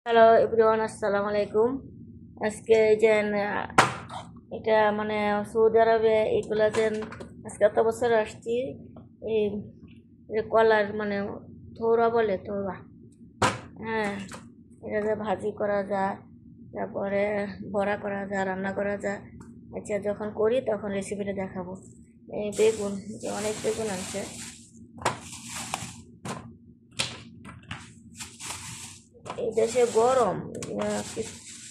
Hello everyone, আসসালামু আলাইকুম। আজকে এই যে এটা মানে সৌদি আরবে এইগুলা যে আজকে এত বছর আসছি। এই যে কলার মানে থোড়া বলে থোড়া, হ্যাঁ, এটা যে ভাজি করা যায়, তারপরে বড়া করা যায়, রান্না করা যায়। আচ্ছা, যখন করি তখন রেসিপিটা দেখাবো। এই বেগুন, যে অনেক বেগুন আছে। এই দেশে গরম,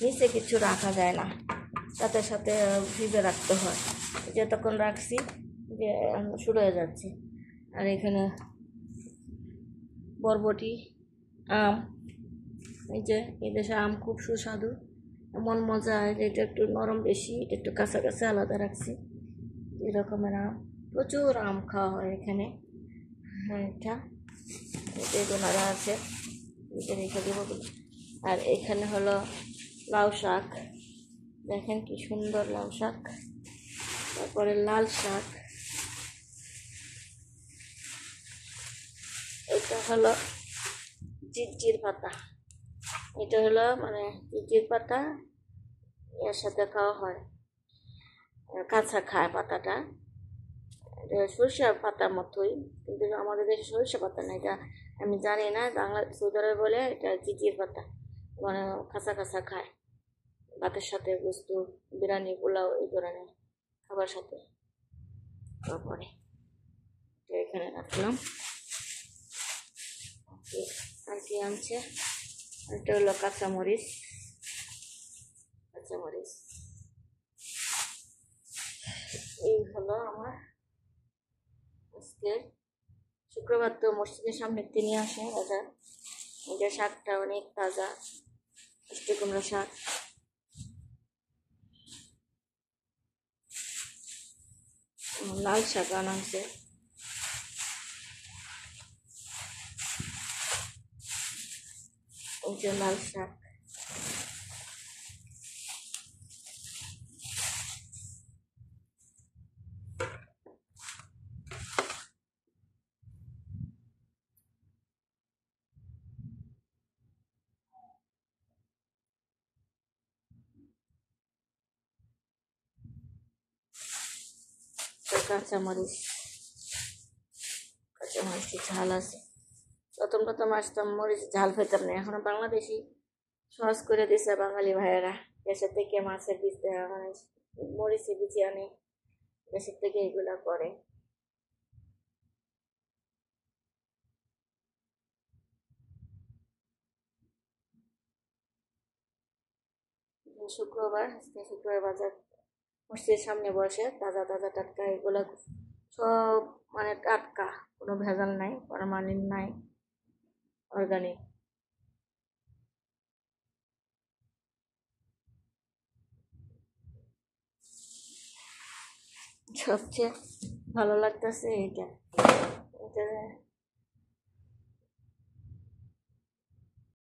নিচে কিছু রাখা যায় না, সাথে সাথে ফ্রিজে রাখতে হয়। যতক্ষণ রাখছি যে শুরু হয়ে যাচ্ছে। আর এখানে বরবটি, আম। এই যে এই দেশে আম খুব সুস্বাদু, এমন মজা। এটা একটু নরম বেশি, এটা একটু কাঁচা কাঁচা আলাদা রাখছি। এরকমের আম, প্রচুর আম খাওয়া হয় এখানে। হ্যাঁ, এটা বেগুন আরও আছে, এটা রেখে দেবো। আর এখানে হলো লাউ শাক, দেখেন কি সুন্দর লাউ শাক। তারপরে লাল শাক, এটা হলো জিরজির পাতা। এটা হলো মানে জিরজির পাতা, এর সাথে খাওয়া হয়, কাঁচা খায় পাতাটা। এটা সরিষা পাতার মতোই, কিন্তু আমাদের দেশে সরিষা পাতা না, এটা আমি জানি না। বাংলা সৌদি আরবে বলে এটা জিরজির পাতা, মানে কাঁচা কাঁচা খায় ভাতের সাথে, বস্তু বিরিয়ানি পোলাও এই ধরনের খাবার সাথে। তারপরে এখানে রাখলাম। আর কি আনছে, এটা হলো কাঁচামরিচ। কাঁচামরিচ, এই হলো আমার আজকে শুক্রবার, তো মসজিদের সামনে তিনি আসে রাজা। এটা শাকটা অনেক তাজা, মিষ্টি কুমড়া শাক। লাল শাক আনা হয়েছে, এই যে লাল শাক। কাঁচামরিচ, কাঁচামরিচ ঝাল আছে। প্রথম প্রথম আসতাম, মরিচ ঝাল খেতাম না, এখন বাংলাদেশি সহজ করে দিছে বাঙালি ভাইয়েরা। দেশের থেকে মাছের বীজ মানে মরিচের বীজ আনে, দেশের থেকে এগুলা করে। শুক্রবার, আজকে শুক্রবার বাজার, মসজিদের সামনে বসে তাজা তাজা টাটকা এগুলো, সব মানে টাটকা, কোনো ভেজাল নাই, ফরমালিন নাই, অর্গানিক। সবচেয়ে ভালো লাগতেছে এইটা, এটা